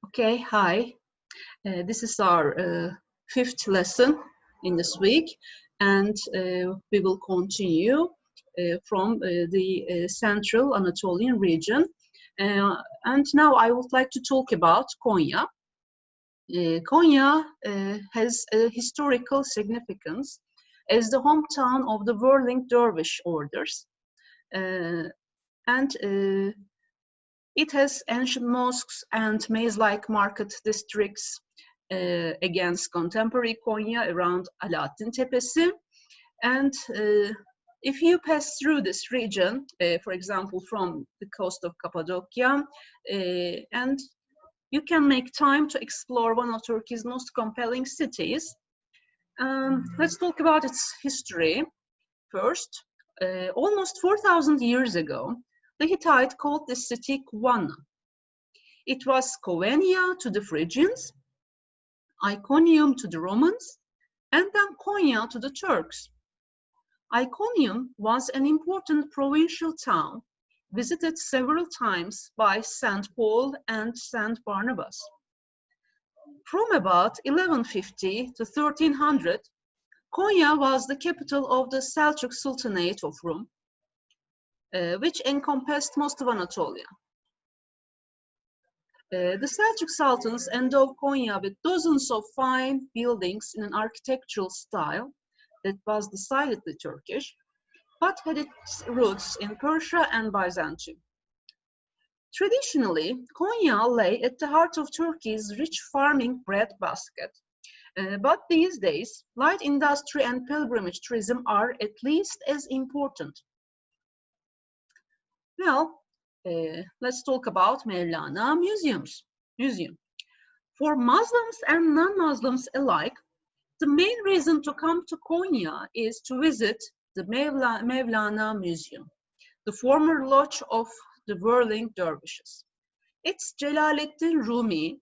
Okay, hi. This is our fifth lesson in this week, and we will continue from the central Anatolian region. And now I would like to talk about Konya. Konya has a historical significance as the hometown of the whirling dervish orders, and it has ancient mosques and maze-like market districts against contemporary Konya around Alaaddin Tepesi. And if you pass through this region, for example, from the coast of Cappadocia, and you can make time to explore one of Turkey's most compelling cities. Let's talk about its history first. Almost 4,000 years ago, the Hittites called this city Kuwana. It was Covenia to the Phrygians, Iconium to the Romans, and then Konya to the Turks. Iconium was an important provincial town, visited several times by St. Paul and St. Barnabas. From about 1150 to 1300, Konya was the capital of the Seljuk Sultanate of Rum, which encompassed most of Anatolia. The Seljuk Sultans endowed Konya with dozens of fine buildings in an architectural style that was decidedly Turkish, but had its roots in Persia and Byzantium. Traditionally, Konya lay at the heart of Turkey's rich farming breadbasket, but these days, light industry and pilgrimage tourism are at least as important. Well, let's talk about Mevlana Museum. For Muslims and non-Muslims alike, the main reason to come to Konya is to visit the Mevlana Museum, the former lodge of the whirling dervishes. It's Celaleddin Rumi,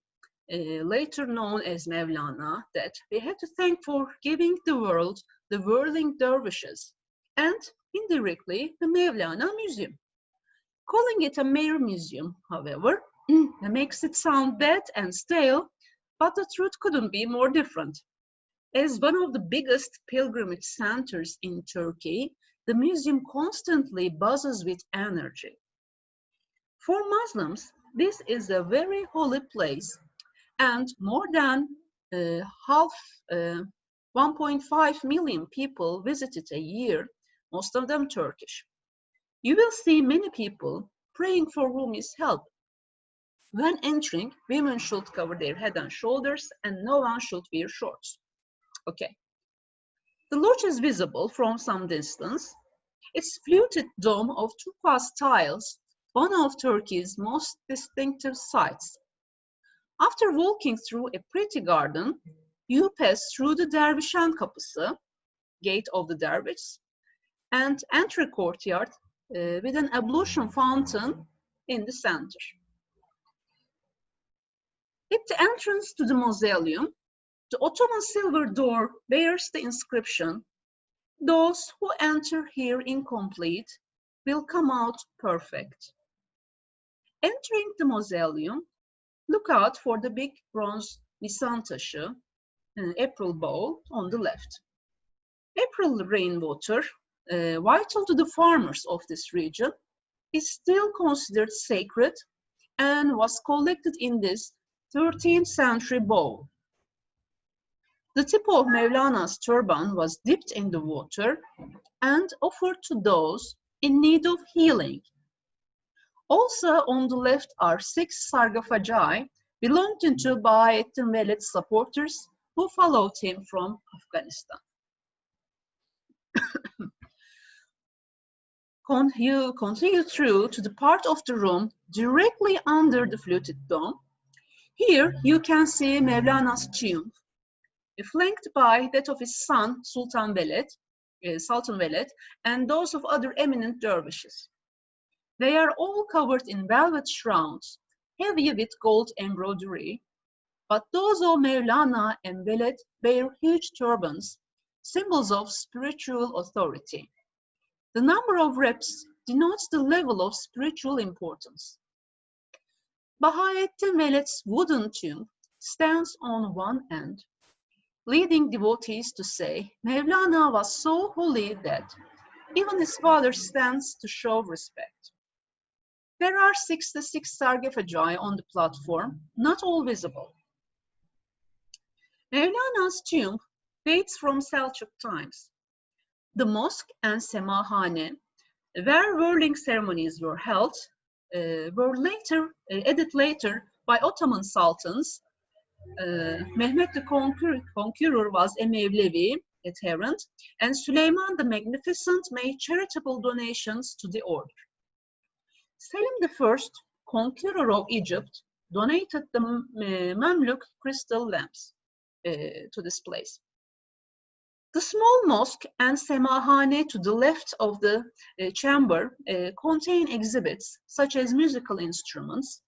later known as Mevlana, that we have to thank for giving the world the whirling dervishes and indirectly the Mevlana Museum. Calling it a mere museum, however, makes it sound dead and stale, but the truth couldn't be more different. As one of the biggest pilgrimage centers in Turkey, the museum constantly buzzes with energy. For Muslims, this is a very holy place, and more than 1.5 million people visit it a year, most of them Turkish. You will see many people praying for Rumi's help. When entering, women should cover their head and shoulders, and no one should wear shorts. Okay. The lodge is visible from some distance. Its fluted dome of turquoise tiles, one of Turkey's most distinctive sights. After walking through a pretty garden, you pass through the Dervishan Kapısı, gate of the dervish, and enter a courtyard with an ablution fountain in the center. At the entrance to the mausoleum, the Ottoman silver door bears the inscription, "Those who enter here incomplete will come out perfect." Entering the mausoleum, look out for the big bronze Nisan taşı, April bowl on the left. April rainwater, vital to the farmers of this region, is still considered sacred and was collected in this 13th century bowl. The tip of Mevlana's turban was dipped in the water and offered to those in need of healing. Also on the left are 6 sarcophagi belonging to Bahattin Veled's supporters who followed him from Afghanistan. You continue through to the part of the room directly under the fluted dome. Here you can see Mevlana's tomb, flanked by that of his son Sultan Veled, and those of other eminent dervishes. They are all covered in velvet shrouds, heavy with gold embroidery, but those of Mevlana and Veled bear huge turbans, symbols of spiritual authority. The number of reps denotes the level of spiritual importance. Bahaettin Veled's wooden tomb stands on one end, leading devotees to say Mevlana was so holy that even his father stands to show respect. There are 66 sarcophagi on the platform, not all visible. Mevlana's tomb dates from Selçuk times. The mosque and semahane, where whirling ceremonies were held, were added later by Ottoman sultans. Mehmet the Conqueror was a Mevlevi adherent, and Süleyman the Magnificent made charitable donations to the order. Selim I, conqueror of Egypt, donated the Mamluk crystal lamps to this place. The small mosque and semahane to the left of the chamber contain exhibits such as musical instruments,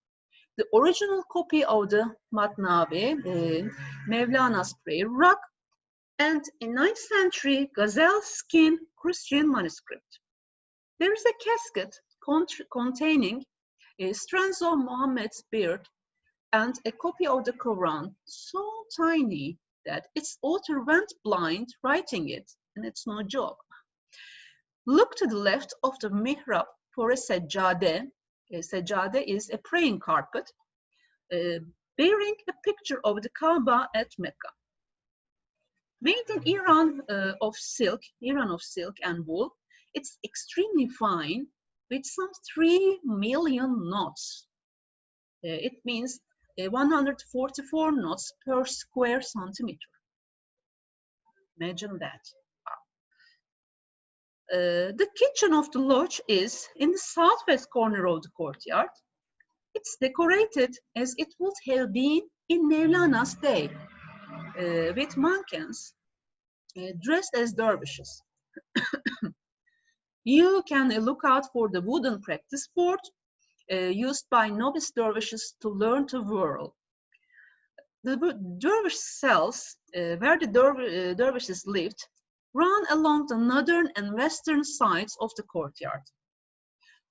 the original copy of the Matnavi, Mevlana's prayer rug, and a 9th century gazelle skin Christian manuscript. There is a casket containing strands of Muhammad's beard and a copy of the Quran, so tiny that its author went blind writing it, and it's no joke. Look to the left of the mihrab for a sajjade. A sajjade is a praying carpet bearing a picture of the Kaaba at Mecca. Made in Iran of silk and wool, it's extremely fine with some 3 million knots. It means 144 knots per square centimeter. Imagine that. The kitchen of the lodge is in the southwest corner of the courtyard. It's decorated as it would have been in Mevlana's day, with mankins dressed as dervishes. You can look out for the wooden practice board used by novice dervishes to learn to whirl. The dervish cells, where the dervishes lived, run along the northern and western sides of the courtyard.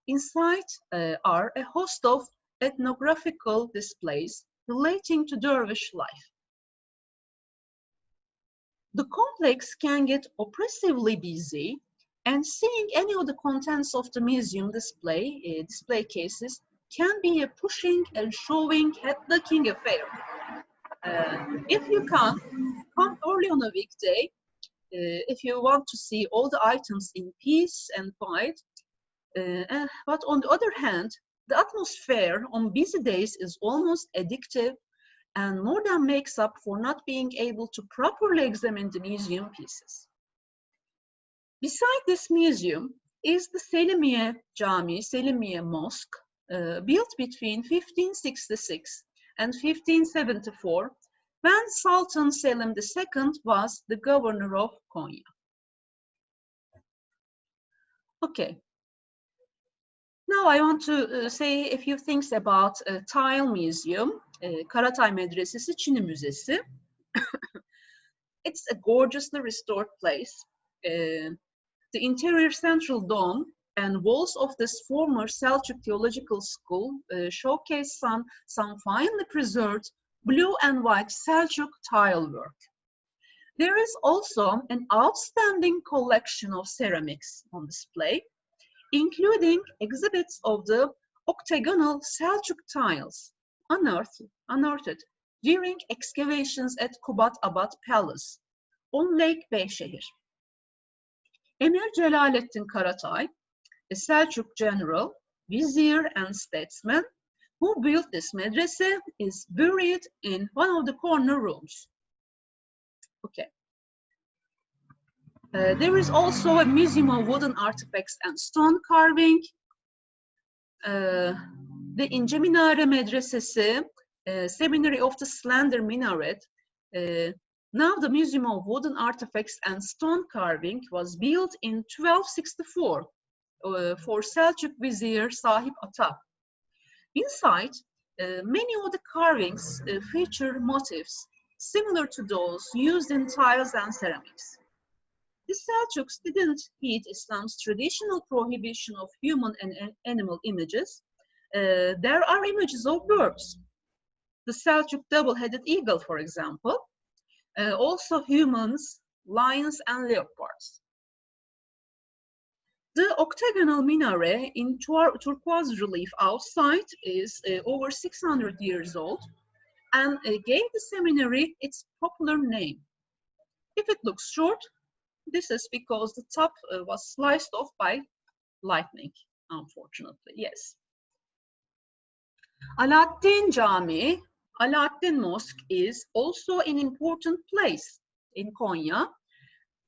Inside are a host of ethnographical displays relating to dervish life. The complex can get oppressively busy, and seeing any of the contents of the museum display cases can be a pushing and showing, head-looking affair. If you come early on a weekday, if you want to see all the items in peace and quiet. But on the other hand, the atmosphere on busy days is almost addictive and more than makes up for not being able to properly examine the museum pieces. Beside this museum is the Selimiye Mosque, built between 1566 and 1574, when Sultan Selim II was the governor of Konya. Okay. Now I want to say a few things about Tile Museum, Karatay Medresesi Çini Müzesi. It's a gorgeously restored place. The interior central dome and walls of this former Selçuk Theological School showcase some finely preserved blue and white Selçuk tile work. There is also an outstanding collection of ceramics on display, including exhibits of the octagonal Selçuk tiles unearthed during excavations at Kubat Abad Palace on Lake Beyşehir. Emir Celalettin Karatay, a Selçuk general, vizier, and statesman who built this medrese, is buried in one of the corner rooms. Okay. There is also a museum of wooden artifacts and stone carving. The İnce Minare Medresesi, Seminary of the Slender Minaret. Now the Museum of Wooden Artifacts and Stone Carving was built in 1264 for Selçuk Vizier Sahip Ata. Inside, many of the carvings feature motifs similar to those used in tiles and ceramics. The Selçuks didn't heed Islam's traditional prohibition of human and animal images, there are images of birds. The Seljuk double-headed eagle, for example. Also humans, lions, and leopards. The octagonal minaret in turquoise relief outside is over 600 years old and gave the seminary its popular name. If it looks short, this is because the top was sliced off by lightning, unfortunately, yes. Alaaddin Camii, Alaaddin Mosque, is also an important place in Konya.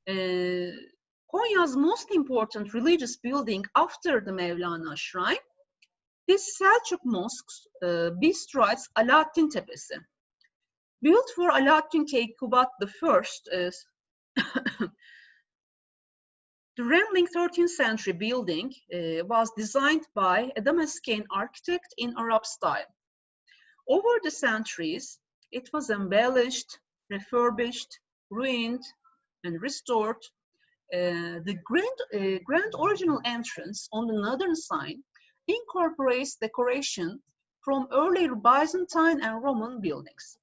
Konya's most important religious building after the Mevlana Shrine. This Selçuk Mosque bestrides Alaaddin Tepesi. Built for Alaaddin Keykubat I, the rambling 13th century building was designed by a Damascene architect in Arab style. Over the centuries, it was embellished, refurbished, ruined, and restored. The grand original entrance on the northern side incorporates decoration from earlier Byzantine and Roman buildings.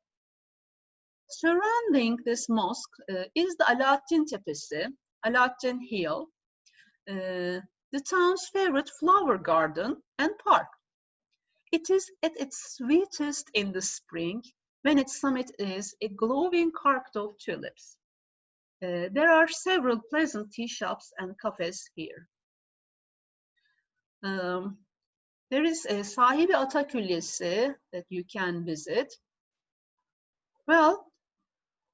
Surrounding this mosque is the Alaaddin Tepesi, Alaaddin Hill, the town's favorite flower garden and park. It is at its sweetest in the spring, when its summit is a glowing carpet of tulips. There are several pleasant tea shops and cafes here. There is a Sahibi Ata Külliyesi that you can visit. Well,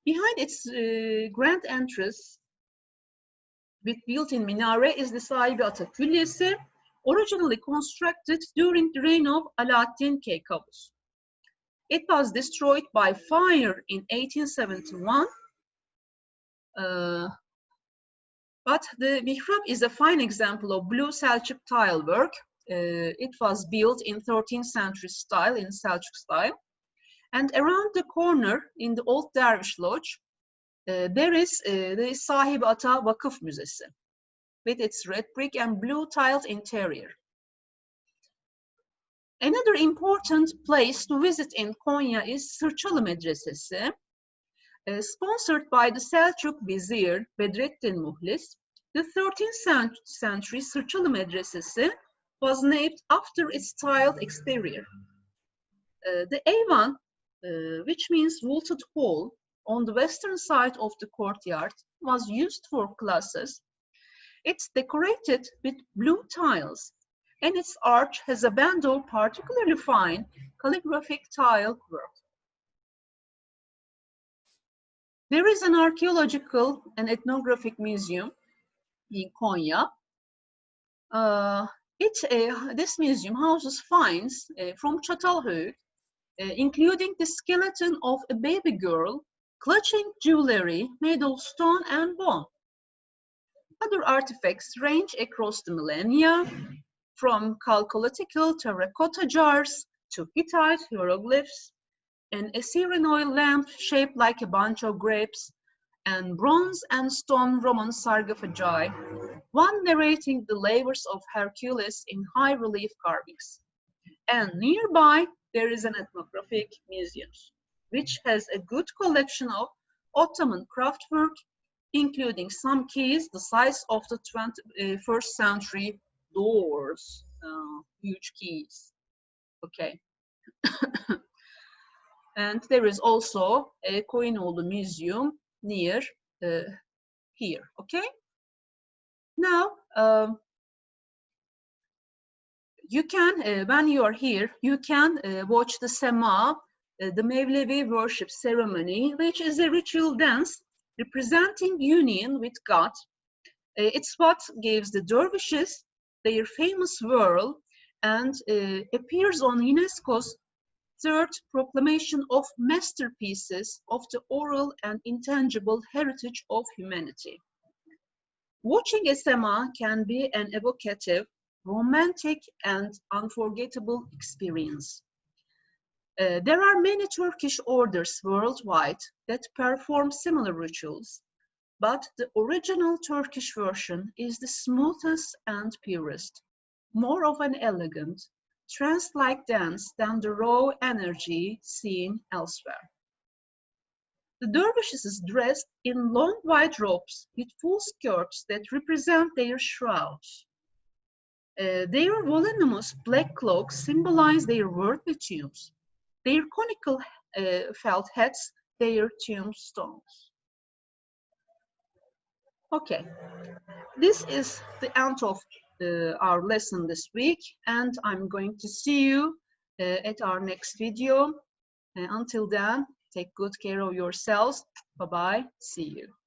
behind its grand entrance with built-in minaret is the Sahibi Ata Külliyesi, originally constructed during the reign of Alaaddin Keykavus. It was destroyed by fire in 1871. But the mihrab is a fine example of blue Selçuk tile work. It was built in 13th century style, in Selçuk style. And around the corner in the old Dervish Lodge, there is the Sahibi Ata Vakıf Müzesi with its red brick and blue tiled interior. Another important place to visit in Konya is Sırçalı Medresesi. Sponsored by the Selçuk Vizier Bedrettin Muhlis, the 13th century Sırçalı Medresesi was named after its tiled exterior. The Eyvan, which means vaulted hall, on the western side of the courtyard was used for classes. It's decorated with blue tiles, and its arch has a band of particularly fine calligraphic tile work. There is an archaeological and ethnographic museum in Konya. This museum houses finds from Çatalhöyük, including the skeleton of a baby girl clutching jewelry made of stone and bone. Other artifacts range across the millennia, from chalcolithical terracotta jars to Hittite hieroglyphs, an Assyrian oil lamp shaped like a bunch of grapes, and bronze and stone Roman sarcophagi, one narrating the labors of Hercules in high relief carvings. And nearby, there is an ethnographic museum, which has a good collection of Ottoman craftwork, including some keys the size of the 21st century doors, huge keys. Okay. And there is also a Koyunoğlu museum near here, okay? Now, you can, when you are here, you can watch the Sema, the Mevlevi worship ceremony, which is a ritual dance representing union with God. It's what gives the dervishes their famous whirl and appears on UNESCO's third proclamation of masterpieces of the oral and intangible heritage of humanity. Watching a Sema can be an evocative, romantic, and unforgettable experience. There are many Turkish orders worldwide that perform similar rituals, but the original Turkish version is the smoothest and purest, more of an elegant, trance-like dance than the raw energy seen elsewhere. The dervishes is dressed in long white robes with full skirts that represent their shrouds. Their voluminous black cloaks symbolize their worldly tombs. Their conical felt hats, their tombstones. Okay, this is the end of our lesson this week, and I'm going to see you at our next video. Until then, take good care of yourselves. Bye-bye. See you.